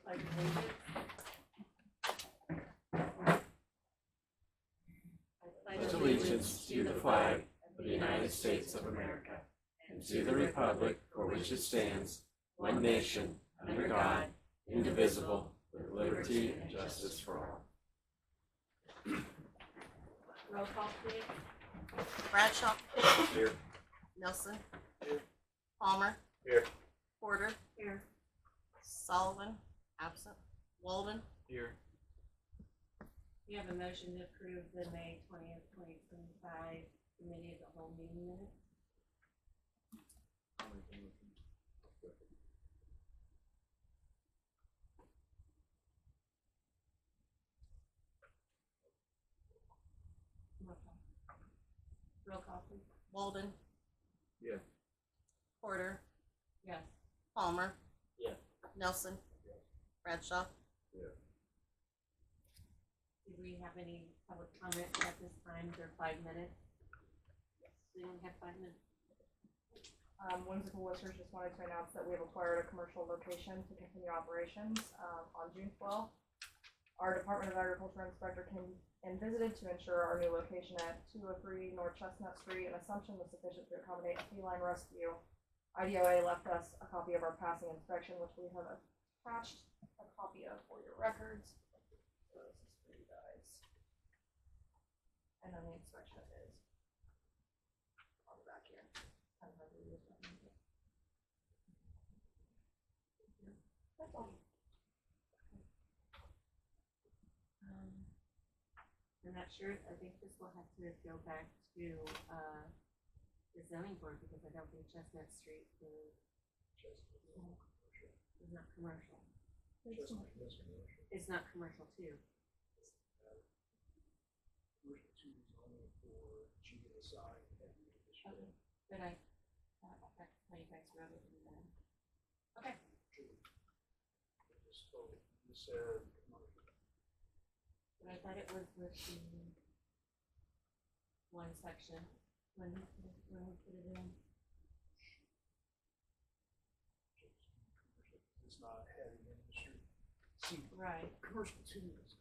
pledge allegiance. I Pledge allegiance to the flag of the United States of America and to the republic for which it stands, one nation, under God, indivisible, with liberty and justice for all. Roll call, please. Bradshaw. Here. Nelson. Here. Palmer. Here. Porter. Here. Sullivan. Absent. Walden. Here. We have a motion to approve the May 20th, 2025 committee of the whole meeting minutes. Roll call, please. Walden. Yeah. Porter. Yes. Palmer. Yeah. Nelson. Yes. Bradshaw. Do we have any public comments at this time? They're 5 minutes. We only have 5 minutes. Whimsical Whiskers just wanted to announce that we have acquired a commercial location to continue operations on June 12th. Our Department of Agriculture inspector came and visited to ensure our new location at 203 North Chestnut Street and Assumption was sufficient to accommodate a feline rescue. IDOA left us a copy of our passing inspection, which we have attached a copy of for your records. So this is for you guys. And then the inspection is on the back here. I don't know if we use that one, but- That's all. I'm not sure. I think this will have to go back to the zoning board because I don't think Chestnut Street is not commercial. It's not commercial too. Commercial 2 is only for GSI and Okay, but I that's how you guys wrote it in there. Okay. just told you said commercial. But I thought it was with the one section when we put it in. It's not heavy industry. See, Right. commercial 2 is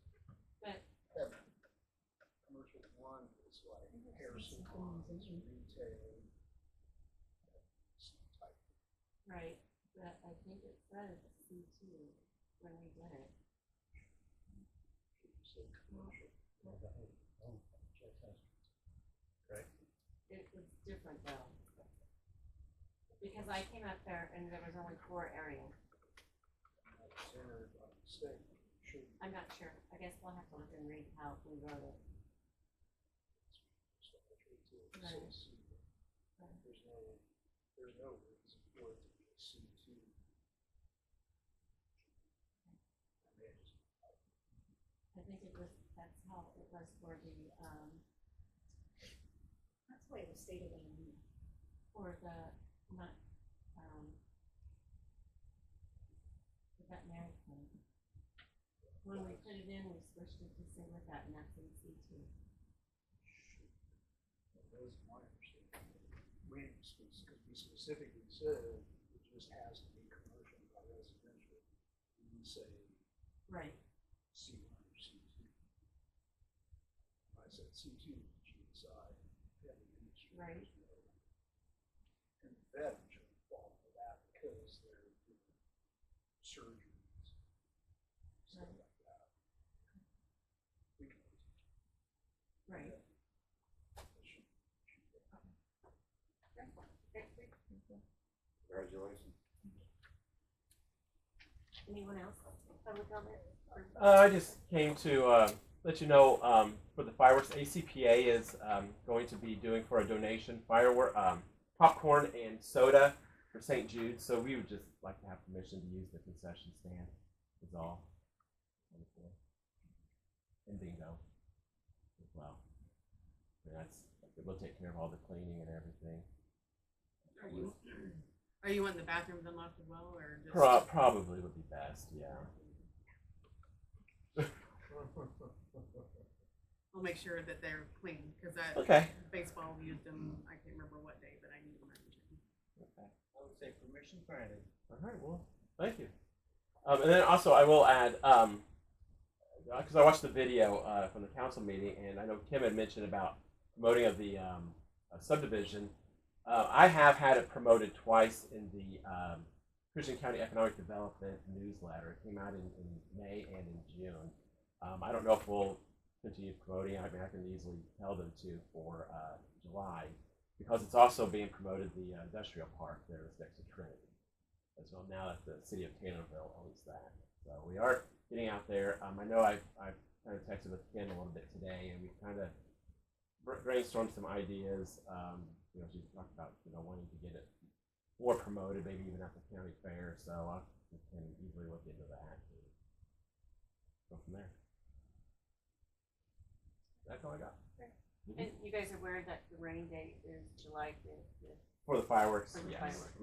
But heavy. Commercial 1 is like hair salons, retail, some type. right, but I think it says C2 when we did it. You said commercial. Right. It was different though. Because I came up there and there was only 4 areas. That's entered by mistake. Should I'm not sure. I guess we'll have to look and read how we wrote it. Right. There's no reason for it to be a C2. I think it was, that's how it was for the, That's the way it was stated in the for the, not, the veterinary clinic. When we put it in, we switched it to say with that, and that's in C2. That was my understanding. Because we specifically said it just has to be commercial, not residential. We say Right. C1 or C2. I said C2 is GSI, heavy industry. Right. And vet shouldn't fall for that because they're doing surgeries, stuff Right. like that. We can. Right. Congratulations. Anyone else? Public comment? I just came to let you know for the fireworks, ACPA is going to be doing for a donation popcorn and soda for St. Jude. So we would just like to have permission to use the concession stand. Is all. And bingo as well. And we'll take care of all the cleaning and everything. Are you wanting the bathrooms unlocked as well, or just? Probably would be best, yeah. We'll make sure that they're clean, because that Okay. baseball used them, I can't remember what day, but I need them. Okay. I would say permission granted. All right. Well, thank you. And then also I will add, because I watched the video from the council meeting, and I know Kim had mentioned about promoting of the subdivision. I have had it promoted twice in the Christian County Economic Development newsletter. It came out in May and in June. I don't know if we'll continue promoting. I mean, I can easily tell them to for July, because it's also being promoted the industrial park there is next to Trinity as well. Now that the city of Taylorville owns that, so we are getting out there. I know I've kind of texted with Ken a little bit today, and we kind of brainstormed some ideas. You know, she talked about wanting to get it more promoted, maybe even at the county fair. So I can easily look into that and go from there. That's all I got. And you guys are aware that the rain date is July 5th? For the fireworks, For the yes. fireworks.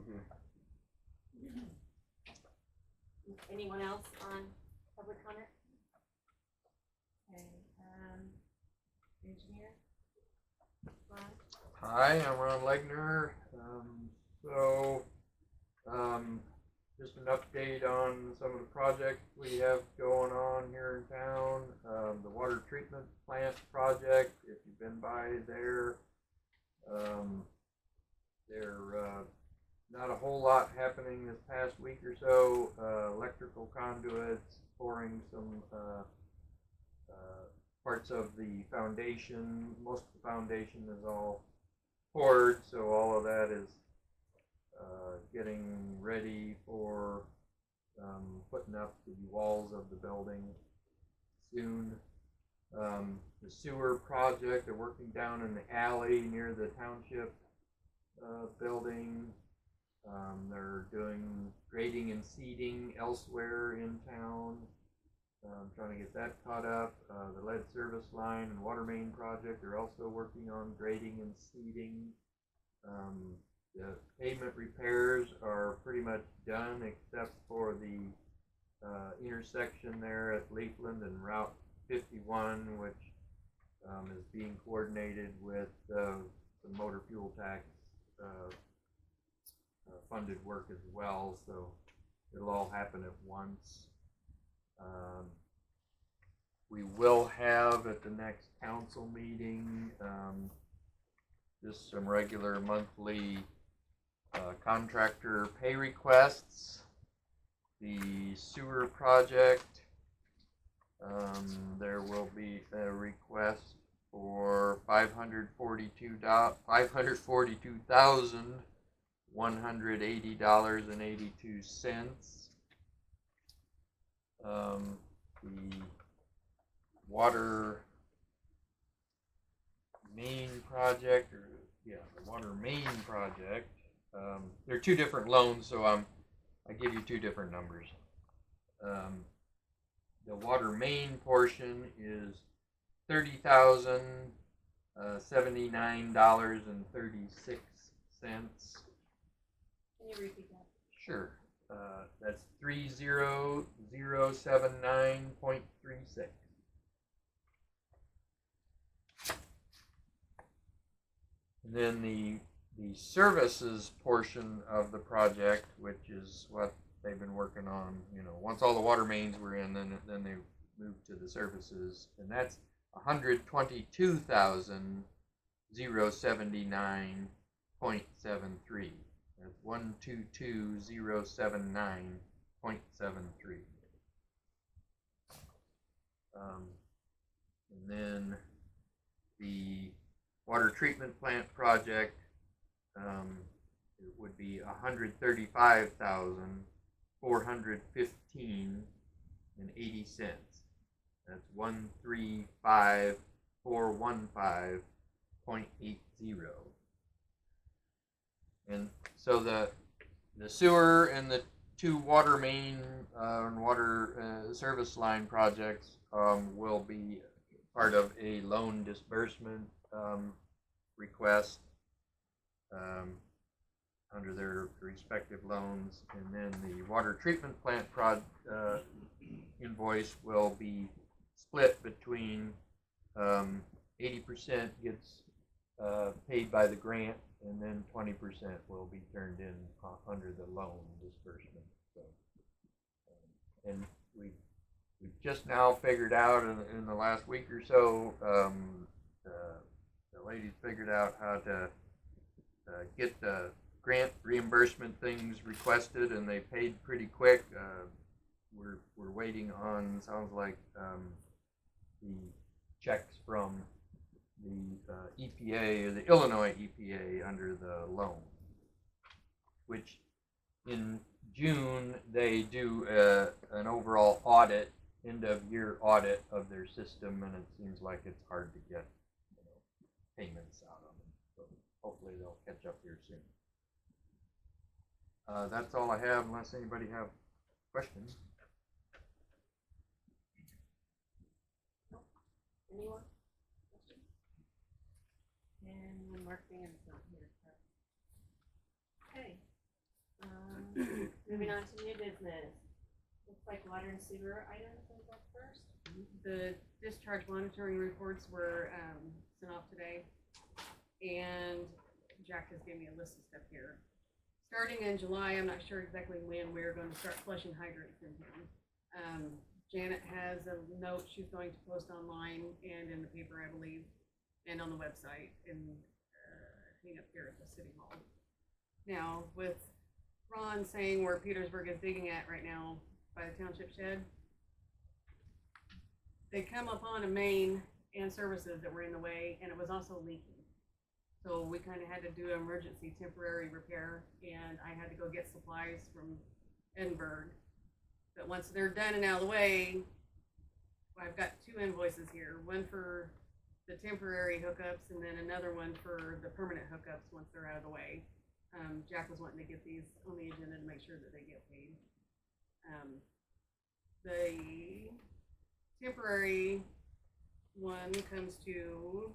Anyone else on public comment? Okay, engineer? Ron? Hi, I'm Ron Legner. Just an update on some of the projects we have going on here in town. The water treatment plant project, if you've been by there, not a whole lot happening this past week or so. Electrical conduits, pouring some parts of the foundation. Most of the foundation is all poured, so all of that is getting ready for putting up the walls of the building soon. The sewer project, they're working down in the alley near the township building. They're doing grading and seeding elsewhere in town. Trying to get that caught up. The lead service line and water main project are also working on grading and seeding. The pavement repairs are pretty much done except for the intersection there at Leafland and Route 51, which is being coordinated with the motor fuel tax funded work as well, so it'll all happen at once. We will have at the next council meeting just some regular monthly contractor pay requests. The sewer project, there will be a request for $542,180.82. The water main project, the water main project. There are two different loans, so I give you two different numbers. The water main portion is $30,079.36. Can you repeat that? Sure. That's 30079.36. And then the services portion of the project, which is what they've been working on, once all the water mains were in, then they moved to the services, and that's $122,079.73. That's 122,079.73. And then the water treatment plant project, it would be $135,415.80. That's 135,415.80. And so the sewer and the two water main and water service line projects will be part of a loan disbursement request under their respective loans, and then the water treatment plant invoice will be split between 80% gets paid by the grant, and then 20% will be turned in under the loan disbursement. So and we've just now figured out in the last week or so, the ladies figured out how to get the grant reimbursement things requested, and they paid pretty quick. We're waiting on, sounds like, the checks from the EPA, or the Illinois EPA, under the loan, which in June they do an overall audit, end of year audit of their system, and it seems like it's hard to get payments out of them. So hopefully they'll catch up here soon. That's all I have, unless anybody have questions. Anyone? Questions? And Mark Van's not here. So. Okay. Moving on to new business. Looks like water and sewer items is up first. The discharge monitoring reports were sent off today, and Jack has given me a list of stuff here. Starting in July, I'm not sure exactly when we're going to start flushing hydrants in town. Janet has a note she's going to post online and in the paper, I believe, and on the website, and hang up here at the city hall. Now, with Ron saying where Petersburg is digging at right now by the township shed, they come upon a main and services that were in the way, and it was also leaking. So we kind of had to do an emergency temporary repair, and I had to go get supplies from Edinburgh. But once they're done and out of the way, I've got two invoices here, one for the temporary hookups and then another one for the permanent hookups once they're out of the way. Jack was wanting to get these on the agenda to make sure that they get paid. The temporary one comes to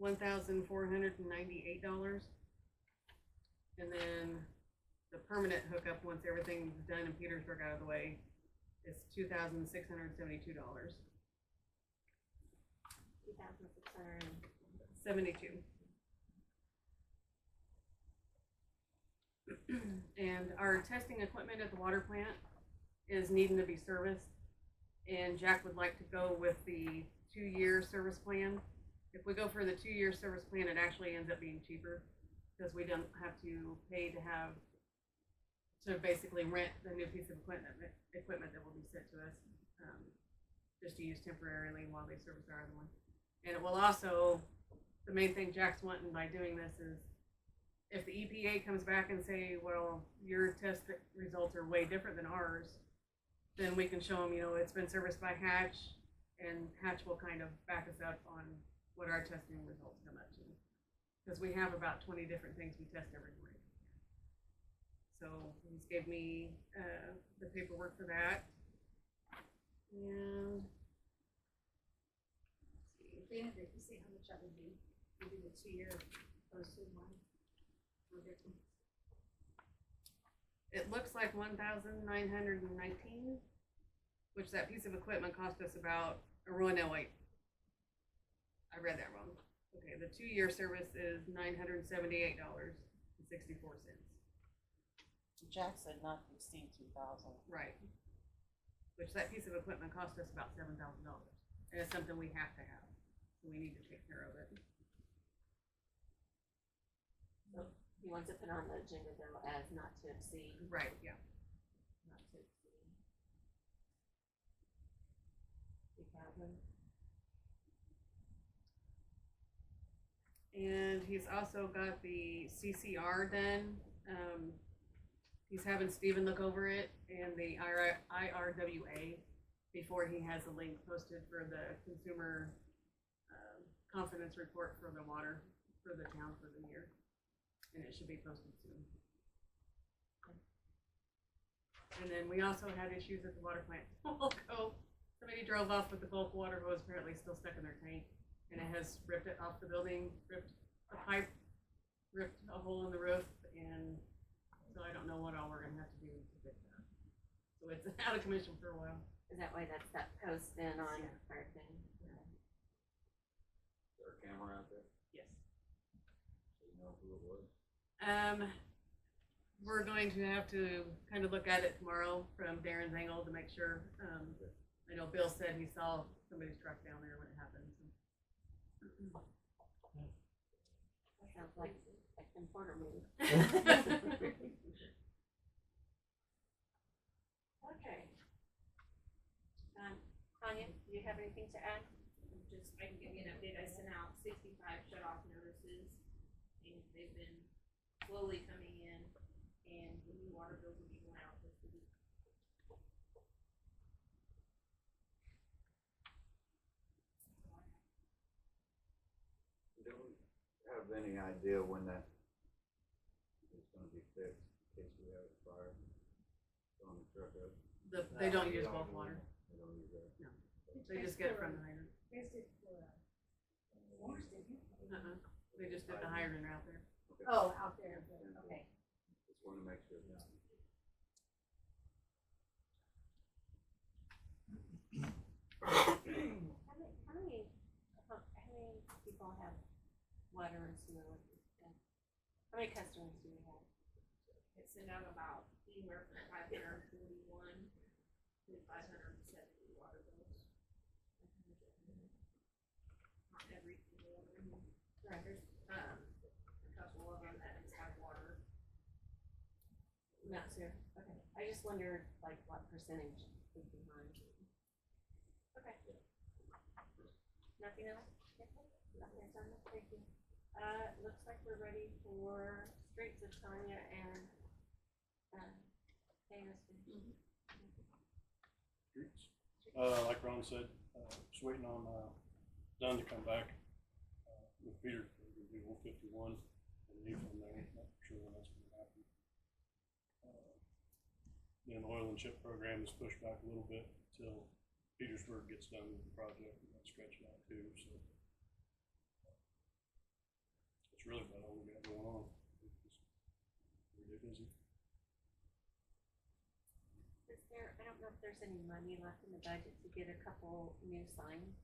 $1,498. And then the permanent hookup, once everything's done in Petersburg out of the way, is $2,672. 2,672. And our testing equipment at the water plant is needing to be serviced, and Jack would like to go with the 2-year service plan. If we go for the 2-year service plan, it actually ends up being cheaper, because we don't have to pay to basically rent the new piece of equipment that will be sent to us, just to use temporarily while they service our other one. And it will also, the main thing Jack's wanting by doing this is, if the EPA comes back and say, well, your test results are way different than ours, then we can show them, it's been serviced by Hatch, and Hatch will kind of back us up on what our testing results come up to. Because we have about 20 different things we test every morning. So he's gave me the paperwork for that. And Dana, did you see how much that would be? Maybe the 2-year opposed to 1. it looks like $1,919, which that piece of equipment cost us about wait. I read that wrong. Okay, the 2-year service is $978.64. Jack said not to exceed 2,000. Right. Which that piece of equipment cost us about $7,000. And it's something we have to have. So we need to take care of it. So he wants to put on the agenda though as not to exceed. Right, yeah. Not to exceed 2,000. And he's also got the CCR done. He's having Steven look over it and the IRWA before he has a link posted for the consumer confidence report for the water for the town for the year. And it should be posted soon. And then we also had issues at the water plant. Somebody drove off with the bulk water hose apparently still stuck in their tank. And it has ripped it off the building, ripped a pipe, ripped a hole in the roof, and so I don't know what all we're gonna have to do to fix that. So it's out of commission for a while. Is that why that's that post then on Yeah. our thing? Is there a camera out there? Yes. So you know who it was? We're going to have to kind of look at it tomorrow from Darren's angle to make sure. I know Bill said he saw somebody's truck down there when it happened. So. That sounds like a Kim Porter movie. Okay. Tanya, do you have anything to add? Just, I can give you an update, I sent out 65 shut-off notices, and they've been slowly coming in, and the new water bills will be going out this week. Do we have any idea when that is gonna be fixed, in case we have a fire on the truck up? They don't use bulk water. They don't use that? No. They just get it from the hydrant. They just did the hydrant out there. Okay. Oh, out there, okay. Just wanna make sure. How many people have water and sewer? How many customers do we have? It sent out about anywhere from 541 to 570 water bills. Not every single one of them. Right. There's, a couple of them that just have water. Not sewer, okay. I just wondered, like, what percentage is behind. Okay. Nothing else? Nothing else, thank you. Looks like we're ready for streets of Tanya and, Taylor's. Streets. Like Ron said, just waiting on, Dunn to come back, with Peter, we're gonna do 151 and leave from there, not sure when that's gonna happen. Then the oil and chip program is pushed back a little bit till Petersburg gets done with the project, and that's stretching out too, so. It's really about all we got going on. We're really busy. Is there, I don't know if there's any money left in the budget to get a couple new signs.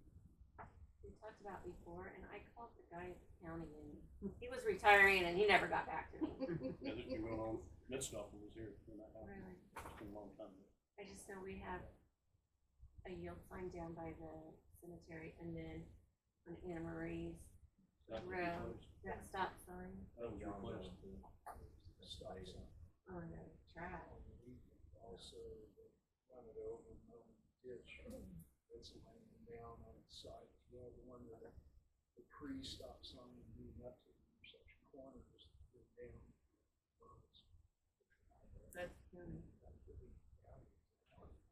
We talked about before, and I called the guy at the county, and he was retiring, and he never got back to me. Yeah, this been going on, Mid-Stoffer was here when that happened. Really? It's been a long time. I just know we have a yield sign down by the cemetery, and then on Anna Marie's That was road, replaced. that stop sign. That was replaced. Stop sign. Oh, no, trash. Also, run it over and over the ditch, it's laying down on its side as well, the one that the pre-stop sign leading up to the intersection corner is down. That's county.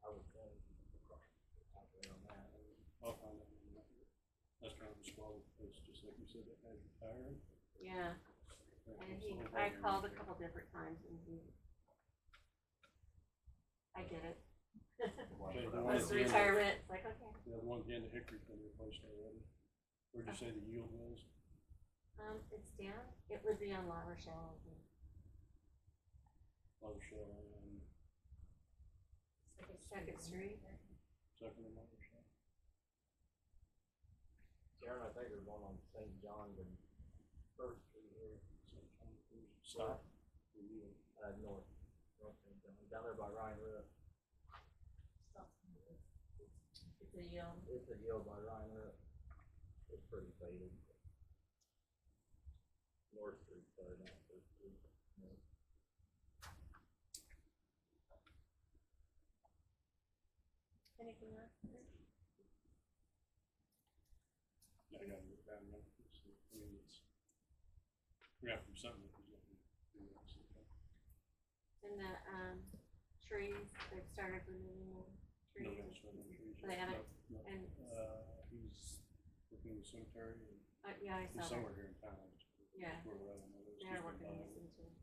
I was going out there on that. I'll find out. That's kind of a squabble, it's just like you said, that guy's retiring. Yeah, and I called a couple different times, and I get it. Okay, the one What's at the the end of- retirement, it's like, okay. The other one at the end of Hickory's been replaced already. Where'd you say the yield was? It's down, it would be on La Rochelle, I think. La Rochelle and Second Street. Second and La Rochelle. Sharon, I think there's one on St. John's and First Street here, Stop. The yield. north St. John's, down there by Ryan Rupp. It's a yield. It's a yield by Ryan Rupp. It's pretty faded. North Street, sorry, not First Street. No. Anything else? Yeah, I got it down there. I mean, it's, we have to do something. And the, trees, they've started removing No, trees. that's not trees. They haven't, No, no. and, He's working in the cemetery and yeah, I he's saw that. somewhere here in town. Yeah. Where we're at on those. They're working in the cemetery.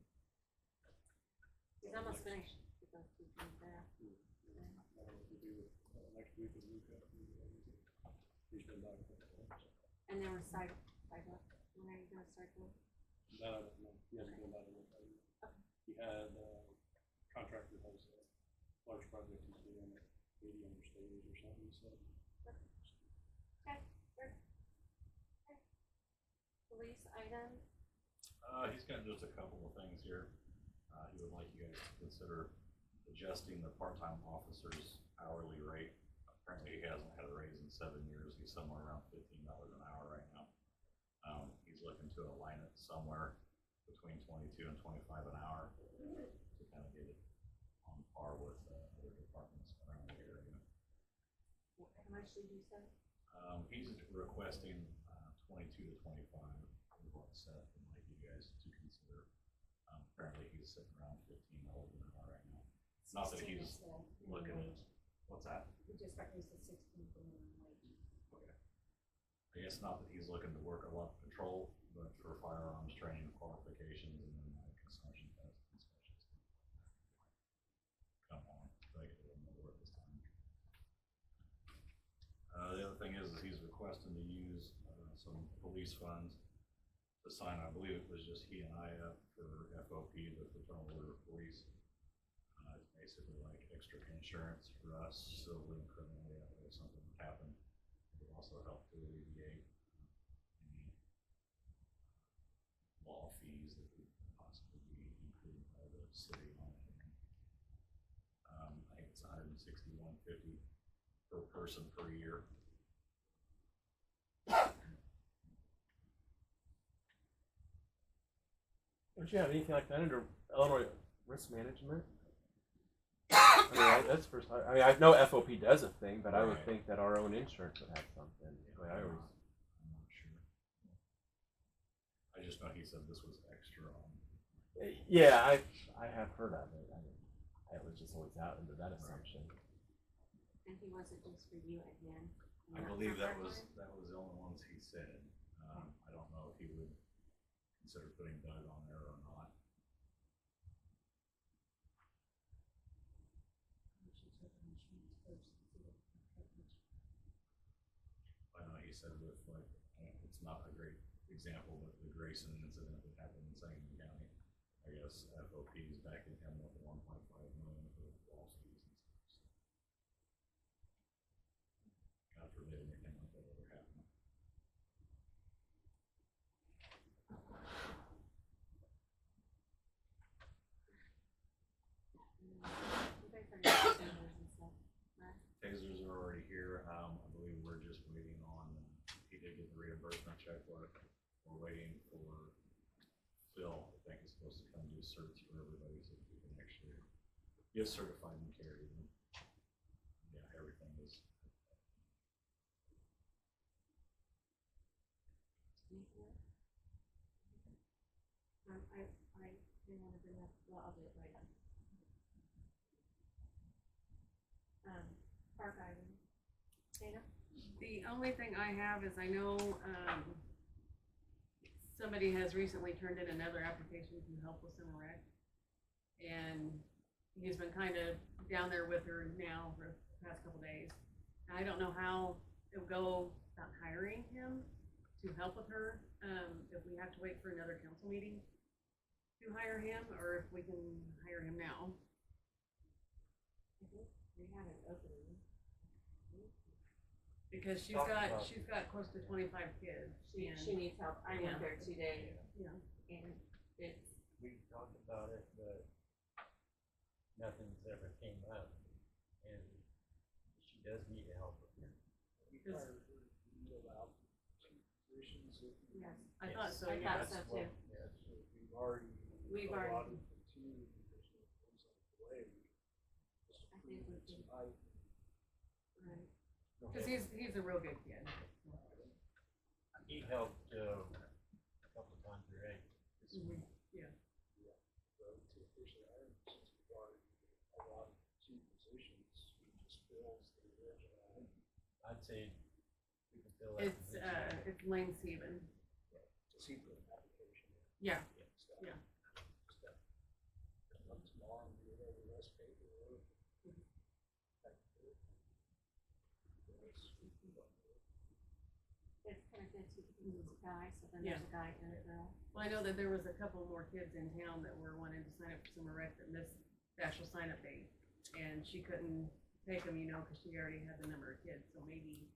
He's almost finished with those two things there. I don't know what to do with, next week or the week after. He's been back. And there was sidewalk, when are you gonna start those? That I don't know. He hasn't been back. He had, contractor has a large project he's doing at 80 understated or something, so. Police item, He's got just a couple of things here. He would like you guys to consider adjusting the part-time officer's hourly rate. Apparently, he hasn't had a raise in 7 years. He's somewhere around $15 an hour right now. He's looking to align it somewhere between 22 and 25 an hour to kind of get it on par with other departments around the area. How much did you say? He's requesting 22 to 25 is what's set, and like you guys to consider. Apparently, he's sitting around $15 an hour right now. Not that he's looking at, what's that? We just got used to 16 for minimum wage. Okay. I guess not that he's looking to work a lot of patrol, but for firearms training qualifications and then consumption test inspections. Come on, try to get a little more work this time. The other thing is he's requesting to use some police funds to sign, I believe it was just he and I up for FOP, the Fraternal Order of Police. It's basically like extra insurance for us, civilly and criminally, if something would happen. It would also help to alleviate any law fees that would possibly be included by the city on it. I think it's $161.50 per person per year. Don't you have anything like that under Illinois risk management? I mean, that's the first time. I mean, I know FOP does a thing, but I would think that our own insurance would have something. But I always. I'm not sure. I just know he said this was extra on. Yeah, I have heard of it. I was just always out under that assumption. And he wants it just for you and him. I believe that was the only ones he said. I don't know if he would consider putting Doug on there or not. I know he said with like, it's not a great example, but the Grayson incident that happened in Sangamon County, I guess FOP is backing him with 1.5 million for lawsuits and stuff. God forbid anything like that ever happen. You guys are using tasers and stuff, right? Tasers are already here. I believe we're just waiting on, he did get the reimbursement check, but we're waiting for Phil, I think is supposed to come do certs for everybody so we can actually get certified and carry them. Yeah, everything is. I didn't want to bring up, well, I'll do it right now. Park item. Dana? The only thing I have is I know, somebody has recently turned in another application to help with Summer Rec. And he's been kind of down there with her now for the past couple days. And I don't know how it will go about hiring him to help with her, if we have to wait for another council meeting to hire him, or if we can hire him now. I think we have an opening. Because she's got close to 25 kids. She needs help. I went there 2 days. Yeah. And it's, We talked about it, but nothing's ever came up, and she does need help. We hired her to fill out 2 positions. yes, I thought so, I yeah. thought so too. Yes. So we've already allotted for 2 because of things like the way. Just I think we approved can. tonight. Right. Because he's a real good kid. He helped, a couple times, right? Mhm. Yeah. So to officially hire him, since we've already allotted 2 positions, we just fills the original. I'd say we can fill that It's, position. it's Lane Steven. Does he put an application in? Yeah. Stuff. Yeah. Stuff. Come tomorrow and do whatever the rest paperwork. It's kind of good too, because it's a guy, so then there's a guy and a girl. Well, I know that there was a couple more kids in town that were wanting to sign up for Summer Rec that missed the actual sign up date. And she couldn't take them, because she already had the number of kids, so maybe,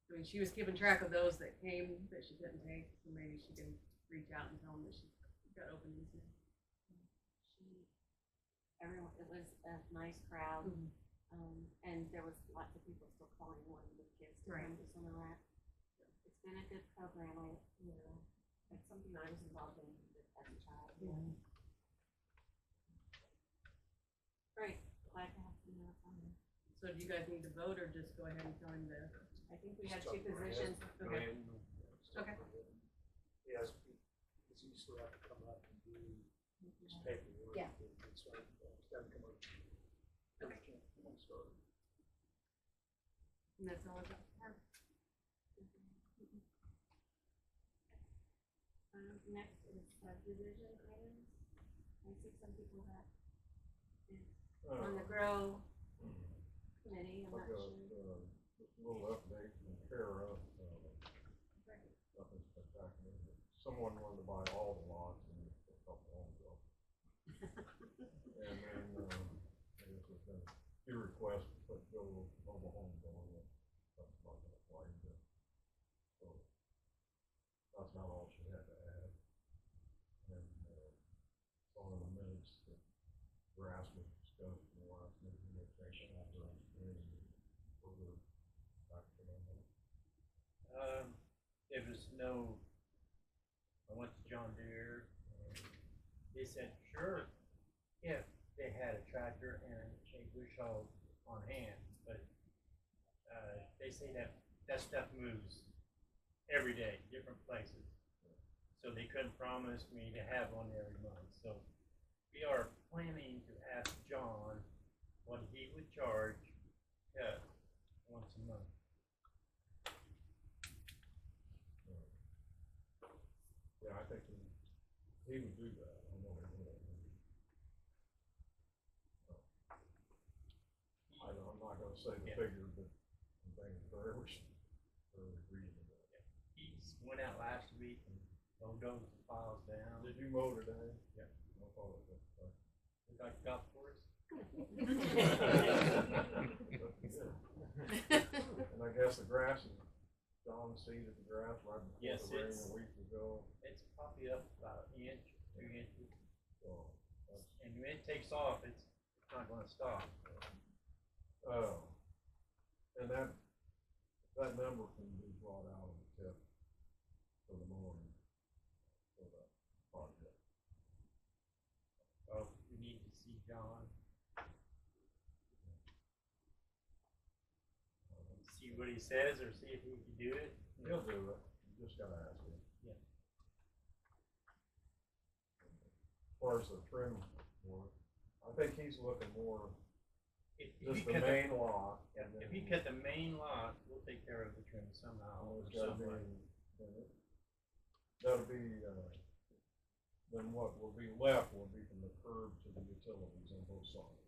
I mean, she was keeping track of those that came that she couldn't take, so maybe she can reach out and tell them that she's got openings now. everyone, it was a nice crowd. And there was lots of people still calling wanting the kids to come to some of that. It's been a good program, it's something I was involved in as a child. Great, glad to have some minutes on there. So do you guys need to vote or just go ahead and tell him to? I think we had 2 positions. Okay. Stuff Okay. for him. Yes, because he still have to come up and do his paperwork. Yeah. And so, he's got to come up. Okay. Start. And that's all I got. Next is subdivision items. I see some people that is on the grow committee, I'm I not got, sure. just a little update from Kara, nothing spectacular, but someone wanted to buy all the lots and a couple homes ago. And then, I guess there's been a few requests to put mobile homes on it, that's not gonna fly either. So, that's not all she had to add. And, on the minutes, the grass was discussed in the last meeting, they changed that around further action on that. There was no, I went to John Deere, they said, sure, if they had a tractor and a bush hog on hand, but, they say that stuff moves every day, different places. So they couldn't promise me to have one every month, so we are planning to ask John what he would charge, once a month. Yeah, I think he would do that, I know he would. I'm not gonna say the figure, but I'm thinking very reasonable. He went out last week and mowed those piles down. Did you mow today? Yeah. No problem. We got golf course. And I guess the grass is, John seeded the grass right Yes, before the rain it's- a week ago. It's probably up about an inch, 2 inches, So, that's, and when it takes off, it's not gonna stop. and that number can be brought out of the tip for the mowing for that project. So we need to see John. See what he says, or see if he can do it. He'll do it, you just gotta ask him. Yeah. As far as the trim work, I think he's looking more, If just he the cut main lot. yeah, and if then- he cut the main lot, we'll take care of the trim somehow or It's gotta be, somewhere. that'll be, then what will be left will be from the curb to the utilities on both sides.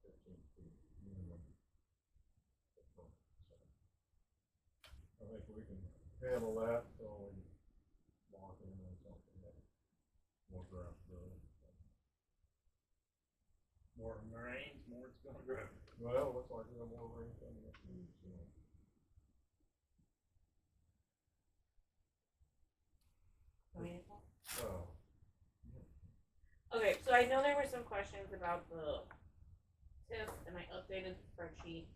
15 feet minimum. I think we can handle that, so we lock in on something that more grass grows. More rains, more it's gonna grow. Well, looks like we have more rain coming up, so. Oh, Okay, so I know there were some questions about the TIF, and I updated the spreadsheet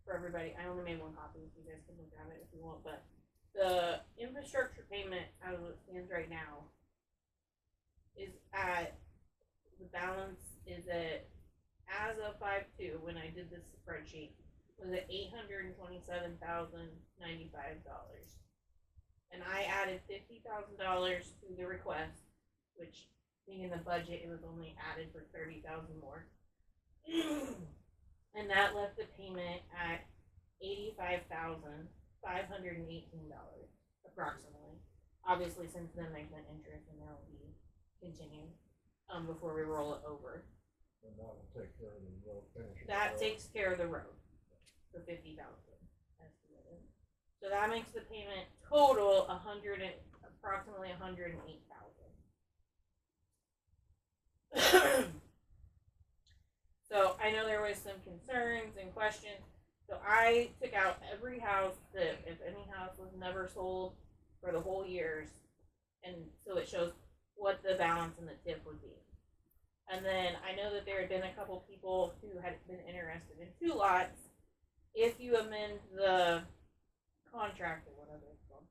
for everybody. I only made one copy, so you guys can look at it if you want, but the infrastructure payment as it stands right now is at, the balance is at, as of 5/2, when I did this spreadsheet, was at $827,095. And I added $50,000 to the request, which being in the budget, it was only added for 30,000 more. And that left the payment at $85,518 approximately. Obviously, since then there's been interest and that'll be continued before we roll it over. and that will take care of the road finish. That takes care of the road for 50,000 estimated. So that makes the payment total approximately 108,000. So I know there was some concerns and questions. So I took out every house that, if any house was never sold for the whole years, and so it shows what the balance in the TIF would be. And then I know that there had been a couple people who had been interested in 2 lots. If you amend the contract or whatever it's called,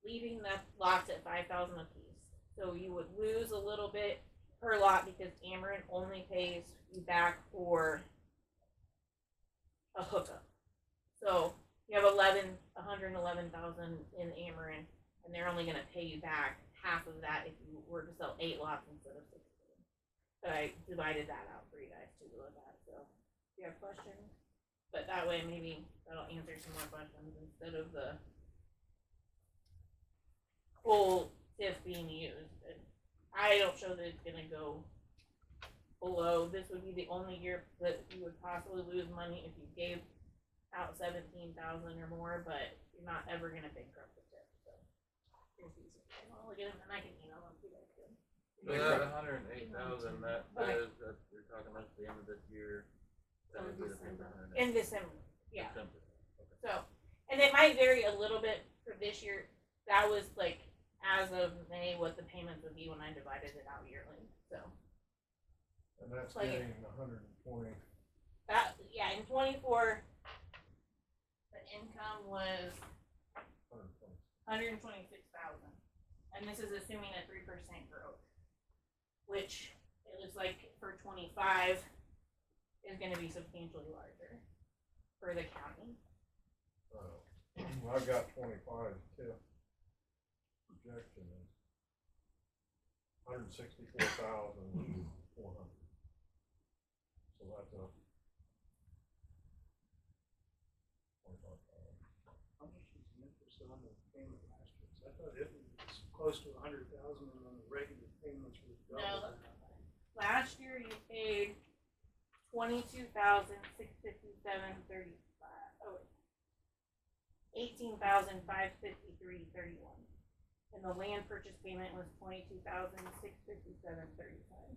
leaving the lots at 5,000 apiece. So you would lose a little bit per lot because Ameren only pays you back for a hookup. So you have 111,000 in Ameren, and they're only going to pay you back half of that if you were to sell 8 lots instead of 16. But I divided that out for you guys to look at. So if you have questions, but that way maybe that'll answer some more questions instead of the full TIF being used. And I don't show that it's gonna go below. This would be the only year that you would possibly lose money if you gave out 17,000 or more, but you're not ever gonna bankrupt the TIF. So here's these. I'll look at them and I can email them to you guys too. So that 108,000, that Okay. is, that you're talking about the end of this year. That would be the same for 108. In December, yeah. December. Okay. So, and it might vary a little bit for this year. That was like as of May what the payments would be when I divided it out yearly. So And that's Like- getting 120. that, yeah, in 24, the income was 126,000, and this is assuming a 3% growth, which it looks like for 25 is going to be substantially larger for the county. I've got 25 TIF projection is 164,400. So that's a 25,000. How much was the interest on the payment last year? 'Cause I thought it was close to 100,000 and then the regular payments were double. No, last year you paid 22,657.35. Oh, 18,553.31, and the land purchase payment was 22,657.35.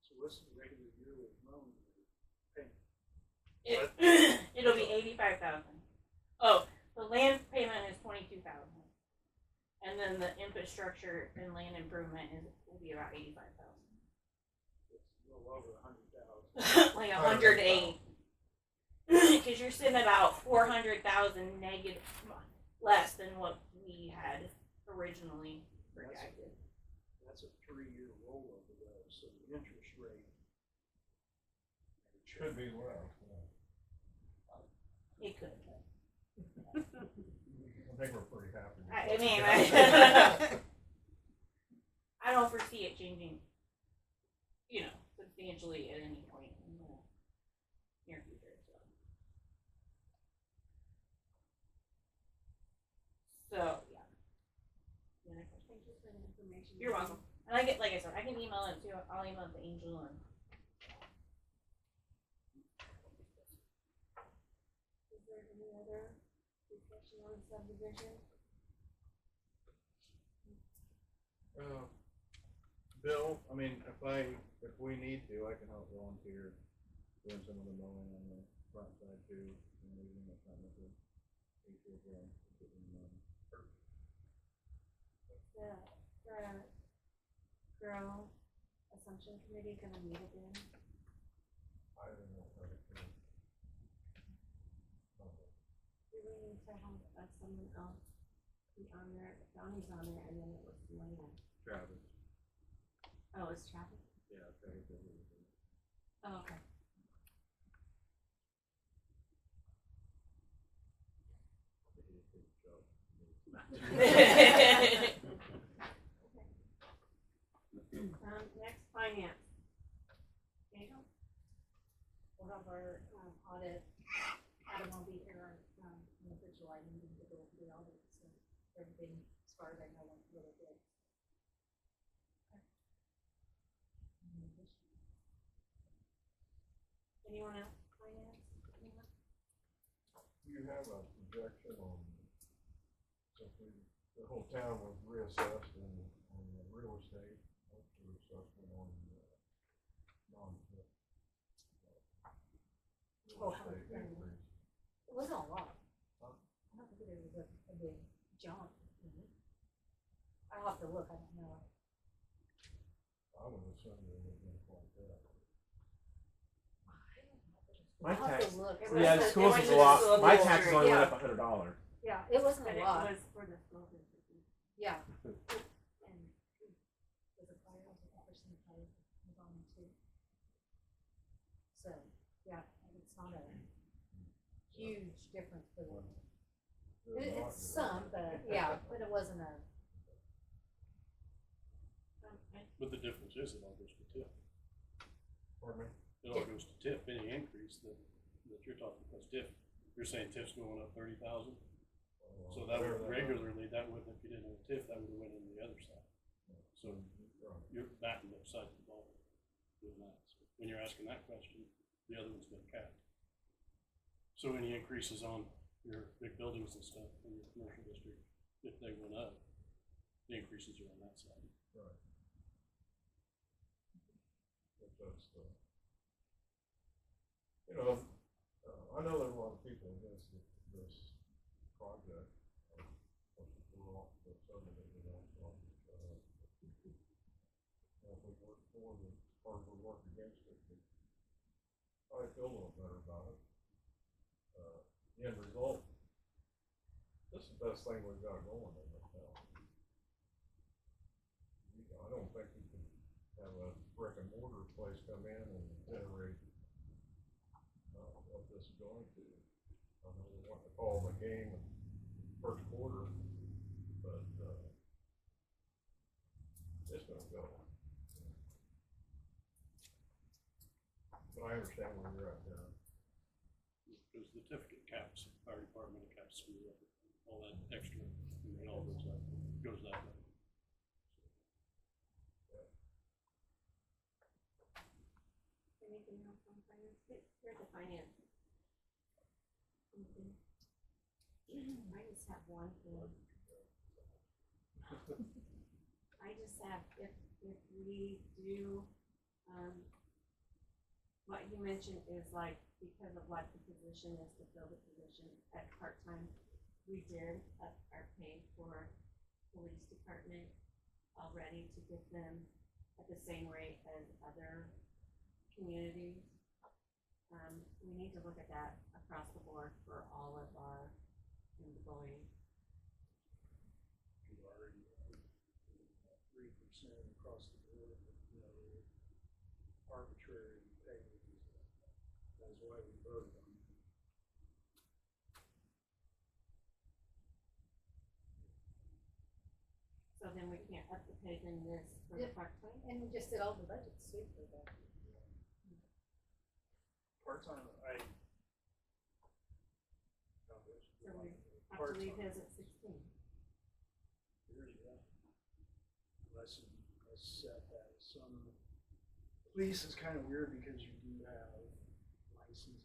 So what's the regular yearly loan payment? It'll be 85,000. Oh, the land payment is 22,000, and then the infrastructure and land improvement will be about 85,000. It's a little over 100,000. Like 108. Because you're sitting about 400,000 negative less than what we had originally projected. That's a 3-year rollover though, so the interest rate should be less. It could. I think we're pretty happy. with I that. mean, I don't foresee it changing, substantially at any point in the near future. So yeah. Any other questions? Thank you for the information. You're welcome. And like I said, I can email it too. I'll email it to Angel and. Is there any other discussion on subdivision? Bill, I mean, if we need to, I can help volunteer doing some of the mowing on the front side too, and leaving the front of the AC as well. The Grow Assumption Committee gonna meet again? I don't know how to do it. Do we need to have someone else be on there? Donnie's on there, and then it was Lena. Travis. Oh, it's Travis? Yeah, Travis. Oh, okay. Next, finance. Angel? We'll have our audit, Adam will be here on the July meeting to go over the audit, so everything, as far as I know, went really good. Anyone else? Finance? Anyone? Do you have a projection on, if the whole town was reassessed on the real estate, what's the assessment on non-tip? Oh, Real how much estate money? increase. It wasn't a lot. Huh? I don't think it was a big jump. I'll have to look, I don't know. I would assuming it went like that. My I'll have tax, to look. It yeah, was the a- schools it is went a to the lot, school my district, taxes only went yeah. up $100. Yeah, it wasn't But a it lot. was for the school district. Yeah. And Was it 5% higher on it too? So, yeah, and it's not a huge difference for them. It's some, but yeah, but it wasn't a. But the difference is it all goes to tip. Pardon me? It all goes to tip, any increase that you're talking, because tip, you're saying tip's going up 30,000? So that would regularly, that would, if you didn't have a tip, that would have went in the other side. So you're batting both sides of the ball doing that. So when you're asking that question, the other one's been capped. So any increases on your big buildings and stuff in your commercial district, if they went up, the increases are on that side. Right. But that's the, you know, I know there are a lot of people against this project. We're off the subdivision, so, if we work for it, or we work against it, I feel a little better about it. The end result, this is the best thing we've got going in this town. I don't think you can have a brick and mortar place come in and generate what this is going to. I know they want to call the game in first quarter, but it's gonna go. But I understand where you're at there. Because the certificate caps, fire department, it caps school, all that extra, I mean, it all goes that way. anything else on finance? Here's the finance. Anything? I just have one thing. I just have, if we do, what you mentioned is like, because of what the position is to fill the position at part-time, we did up our pay for police department already to get them at the same rate as other communities. We need to look at that across the board for all of our employees. You already 3% across the board, you know, arbitrary pay. That's why we voted on it. So then we can't up the pay than this for the Yeah. part-time? And we just did all the budgets too for that. Part-time, So we have to leave his at 16. Here's that. Unless set that some, police is kind of weird because you do have licensed